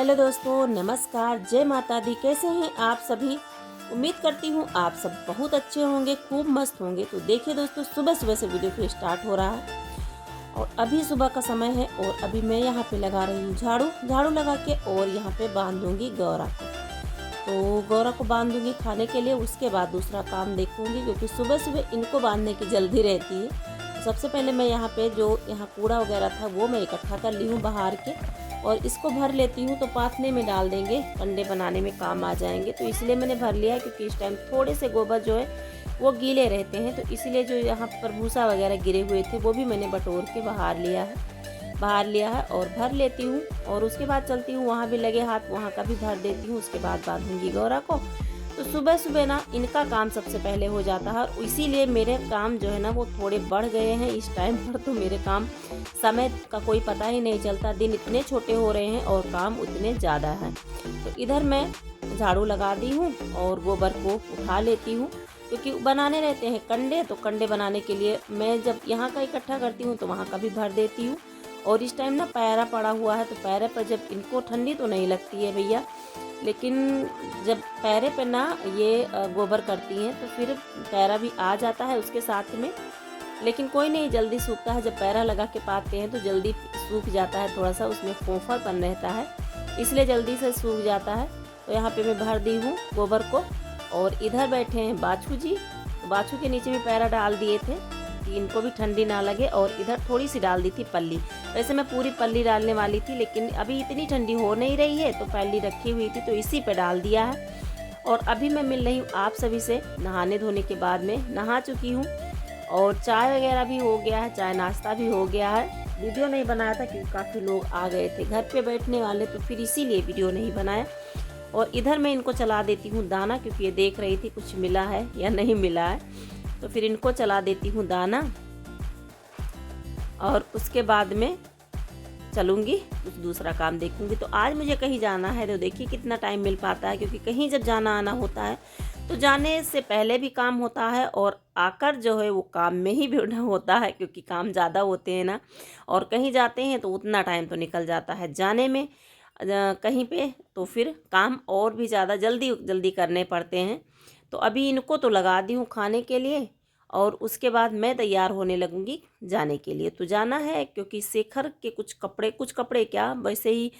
Hello दोस्तों, नमस्कार, जय माता दी। कैसे हैं आप सभी? उम्मीद करती हूँ आप सब बहुत अच्छे होंगे, खूब मस्त होंगे। तो देखिए दोस्तों, सुबह सुबह से वीडियो फिर स्टार्ट हो रहा है और अभी सुबह का समय है और अभी मैं यहाँ पे लगा रही हूँ झाड़ू लगा के और यहाँ पे बांध दूँगी गौरा को। तो गौरा को बांध दूँगी खाने के लिए, उसके बाद दूसरा काम देखूँगी क्योंकि सुबह सुबह इनको बांधने की जल्दी रहती है। सबसे पहले मैं यहाँ पे जो कूड़ा वगैरह था वो मैं इकट्ठा कर ली हूँ बाहर के और इसको भर लेती हूँ। तो पाथने में डाल देंगे, कंडे बनाने में काम आ जाएंगे। तो इसलिए मैंने भर लिया है क्योंकि इस टाइम थोड़े से गोबर जो है वो गीले रहते हैं। तो इसलिए जो यहाँ पर भूसा वगैरह गिरे हुए थे वो भी मैंने बटोर के बाहर लिया है और भर लेती हूँ। और उसके बाद चलती हूँ, वहाँ भी लगे हाथ, वहाँ का भी भर देती हूँ। उसके बाद बांधूंगी गौरा को। तो सुबह सुबह ना इनका काम सबसे पहले हो जाता है और इसीलिए मेरे काम जो है ना वो थोड़े बढ़ गए हैं इस टाइम पर। तो मेरे काम समय का कोई पता ही नहीं चलता, दिन इतने छोटे हो रहे हैं और काम उतने ज़्यादा हैं। तो इधर मैं झाड़ू लगा दी हूँ और गोबर को उठा लेती हूँ क्योंकि बनाने रहते हैं कंडे। तो कंडे बनाने के लिए मैं जब यहाँ का इकट्ठा करती हूँ तो वहाँ का भी भर देती हूँ। और इस टाइम ना पैरा पड़ा हुआ है, तो पैरे पर जब इनको ठंडी तो नहीं लगती है भैया, लेकिन जब पैरे पे ना ये गोबर करती हैं तो फिर पैरा भी आ जाता है उसके साथ में। लेकिन कोई नहीं, जल्दी सूखता है। जब पैरा लगा के पाते हैं तो जल्दी सूख जाता है, थोड़ा सा उसमें फोफापन रहता है, इसलिए जल्दी से सूख जाता है। तो यहाँ पे मैं भर दी हूँ गोबर को। और इधर बैठे हैं बाछू जी, तो बाछू के नीचे भी पैरा डाल दिए थे कि इनको भी ठंडी ना लगे। और इधर थोड़ी सी डाल दी थी पल्ली। वैसे मैं पूरी पल्ली डालने वाली थी लेकिन अभी इतनी ठंडी हो नहीं रही है तो पल्ली रखी हुई थी तो इसी पे डाल दिया है। और अभी मैं मिल रही हूँ आप सभी से नहाने धोने के बाद में। नहा चुकी हूँ और चाय वगैरह भी हो गया है, चाय नाश्ता भी हो गया है। वीडियो नहीं बनाया था क्योंकि काफ़ी लोग आ गए थे घर पे बैठने वाले, तो फिर इसीलिए वीडियो नहीं बनाया। और इधर मैं इनको चला देती हूँ दाना, क्योंकि ये देख रही थी कुछ मिला है या नहीं मिला है। तो फिर इनको चला देती हूँ दाना और उसके बाद में चलूँगी, कुछ दूसरा काम देखूँगी। तो आज मुझे कहीं जाना है, तो देखिए कितना टाइम मिल पाता है, क्योंकि कहीं जब जाना आना होता है तो जाने से पहले भी काम होता है और आकर जो है वो काम में ही भी होता है, क्योंकि काम ज़्यादा होते हैं ना। और कहीं जाते हैं तो उतना टाइम तो निकल जाता है जाने में कहीं पे, तो फिर काम और भी ज़्यादा जल्दी जल्दी करने पड़ते हैं। तो अभी इनको तो लगा दी हूँ खाने के लिए और उसके बाद मैं तैयार होने लगूंगी जाने के लिए। तो जाना है क्योंकि शेखर के कुछ कपड़े क्या, वैसे ही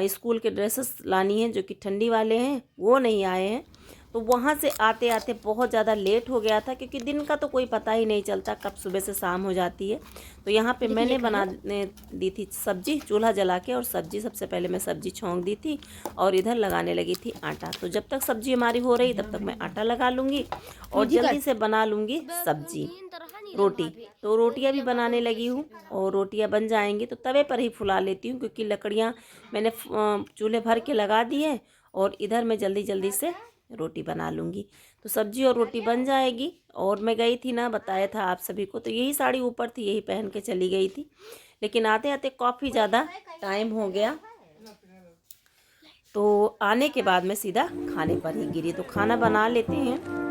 स्कूल के ड्रेसेस लानी है जो कि ठंडी वाले हैं, वो नहीं आए हैं। तो वहाँ से आते आते बहुत ज़्यादा लेट हो गया था, क्योंकि दिन का तो कोई पता ही नहीं चलता कब सुबह से शाम हो जाती है। तो यहाँ पे मैंने बनाने दी थी सब्जी, चूल्हा जला के, और सब्जी सबसे पहले मैं सब्जी छौंक दी थी और इधर लगाने लगी थी आटा। तो जब तक सब्जी हमारी हो रही तब तक मैं आटा लगा लूँगी और जल्दी से बना लूँगी सब्जी, रोटी। तो रोटियां भी बनाने लगी हूँ और रोटियां बन जाएंगी तो तवे पर ही फुला लेती हूँ, क्योंकि लकड़ियाँ मैंने चूल्हे भर के लगा दी है और इधर मैं जल्दी जल्दी से रोटी बना लूँगी। तो सब्जी और रोटी बन जाएगी। और मैं गई थी ना, बताया था आप सभी को, तो यही साड़ी ऊपर थी, यही पहन के चली गई थी। लेकिन आते आते काफ़ी ज़्यादा टाइम हो गया, तो आने के बाद मैं सीधा खाने पर ही गिरी। तो खाना बना लेते हैं।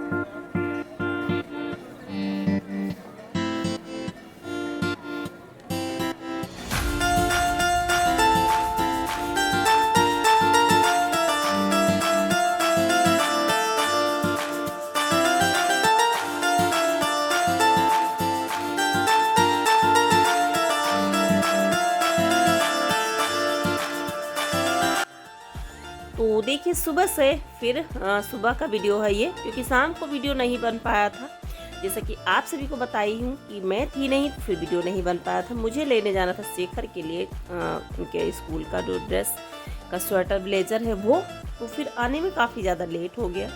तो देखिए सुबह से फिर सुबह का वीडियो है ये, क्योंकि शाम को वीडियो नहीं बन पाया था। जैसा कि आप सभी को बताई हूँ कि मैं थी नहीं तो फिर वीडियो नहीं बन पाया था। मुझे लेने जाना था शेखर के लिए उनके स्कूल का जो ड्रेस का स्वेटर ब्लेजर है वो, तो फिर आने में काफ़ी ज़्यादा लेट हो गया।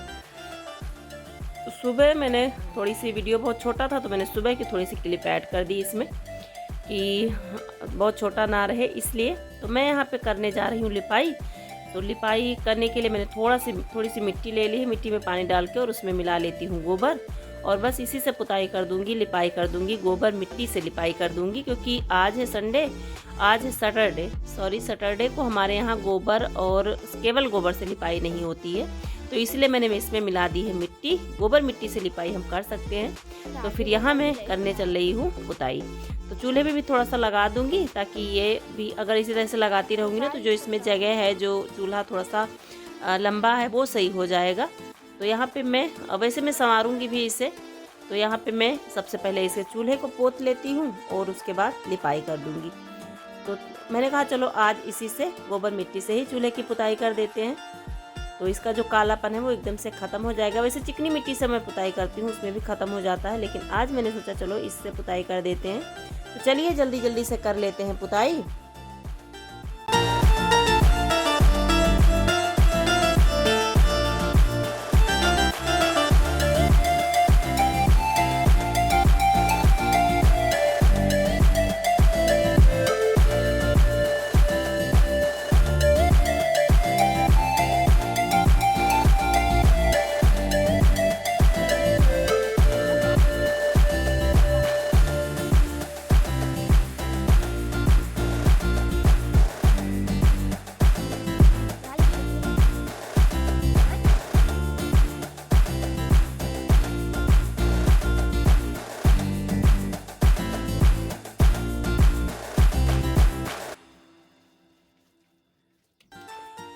तो सुबह मैंने थोड़ी सी वीडियो, बहुत छोटा था तो मैंने सुबह की थोड़ी सी क्लिप ऐड कर दी इसमें कि बहुत छोटा ना रहे, इसलिए। तो मैं यहाँ पे करने जा रही हूँ लिपाई। तो लिपाई करने के लिए मैंने थोड़ी सी मिट्टी ले ली है, मिट्टी में पानी डाल के और उसमें मिला लेती हूँ गोबर, और बस इसी से पुताई कर दूंगी, लिपाई कर दूंगी, गोबर मिट्टी से लिपाई कर दूंगी। क्योंकि आज है संडे, आज है सैटरडे को हमारे यहाँ गोबर और केवल गोबर से लिपाई नहीं होती है। तो इसलिए मैंने इसमें मिला दी है मिट्टी। गोबर मिट्टी से लिपाई हम कर सकते हैं। तो फिर यहाँ मैं करने चल रही हूँ पुताई। तो चूल्हे पे भी थोड़ा सा लगा दूंगी, ताकि ये भी अगर इसी तरह से लगाती रहूँगी ना तो जो इसमें जगह है, जो चूल्हा थोड़ा सा लंबा है, वो सही हो जाएगा। तो यहाँ पे मैं वैसे मैं संवारूँगी भी इसे। तो यहाँ पे मैं सबसे पहले इसे चूल्हे को पोत लेती हूँ और उसके बाद लिपाई कर दूँगी। तो मैंने कहा चलो आज इसी से गोबर मिट्टी से ही चूल्हे की पुताई कर देते हैं, तो इसका जो कालापन है वो एकदम से ख़त्म हो जाएगा। वैसे चिकनी मिट्टी से मैं पुताई करती हूँ, उसमें भी ख़त्म हो जाता है, लेकिन आज मैंने सोचा चलो इससे पुताई कर देते हैं। तो चलिए जल्दी जल्दी से कर लेते हैं पुताई।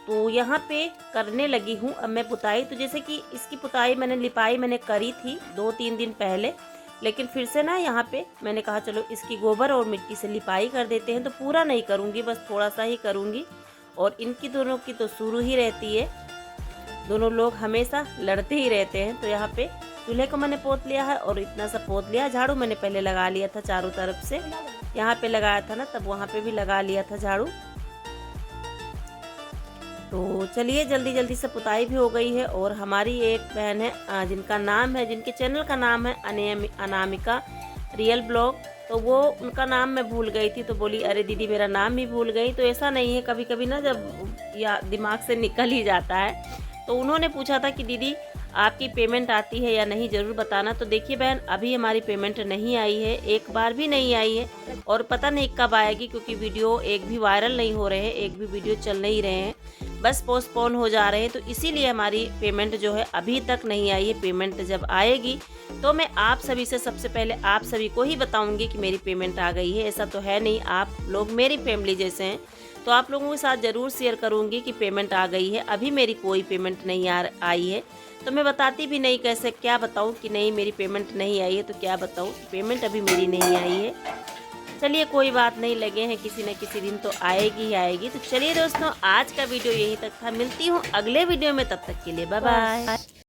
तो यहाँ पे करने लगी हूँ अब मैं पुताई। तो जैसे कि इसकी पुताई लिपाई मैंने करी थी 2-3 दिन पहले, लेकिन फिर से ना यहाँ पे मैंने कहा चलो इसकी गोबर और मिट्टी से लिपाई कर देते हैं। तो पूरा नहीं करूँगी, बस थोड़ा सा ही करूँगी। और इनकी दोनों की तो शुरू ही रहती है, दोनों लोग हमेशा लड़ते ही रहते हैं। तो यहाँ पे चूल्हे को मैंने पोत लिया है और इतना सा पोत लिया। झाड़ू मैंने पहले लगा लिया था चारों तरफ से, यहाँ पे लगाया था ना तब वहाँ पे भी लगा लिया था झाड़ू। तो चलिए जल्दी जल्दी से पुताई भी हो गई है। और हमारी एक बहन है जिनके चैनल का नाम है अनामिका रियल ब्लॉग, तो वो उनका नाम मैं भूल गई थी। तो बोली अरे दीदी मेरा नाम ही भूल गई। तो ऐसा नहीं है, कभी कभी ना जब या दिमाग से निकल ही जाता है। तो उन्होंने पूछा था कि दीदी आपकी पेमेंट आती है या नहीं, ज़रूर बताना। तो देखिए बहन, अभी हमारी पेमेंट नहीं आई है, एक बार भी नहीं आई है, और पता नहीं कब आएगी, क्योंकि वीडियो एक भी वायरल नहीं हो रहे हैं, एक भी वीडियो चल नहीं रहे हैं, बस पोस्टपोन हो जा रहे हैं। तो इसीलिए हमारी पेमेंट जो है अभी तक नहीं आई है। पेमेंट जब आएगी तो मैं आप सभी से सबसे पहले आप सभी को ही बताऊंगी कि मेरी पेमेंट आ गई है। ऐसा तो है नहीं, आप लोग मेरी फैमिली जैसे हैं, तो आप लोगों के साथ ज़रूर शेयर करूंगी कि पेमेंट आ गई है। अभी मेरी कोई पेमेंट नहीं आई है, तो मैं बताती भी नहीं, कैसे क्या बताऊं कि नहीं मेरी पेमेंट नहीं आई है। तो क्या बताऊं, पेमेंट अभी मेरी नहीं आई है। चलिए कोई बात नहीं, लगे हैं किसी न किसी दिन तो आएगी ही आएगी। तो चलिए दोस्तों, आज का वीडियो यहीं तक था, मिलती हूँ अगले वीडियो में, तब तक के लिए बाय बाय।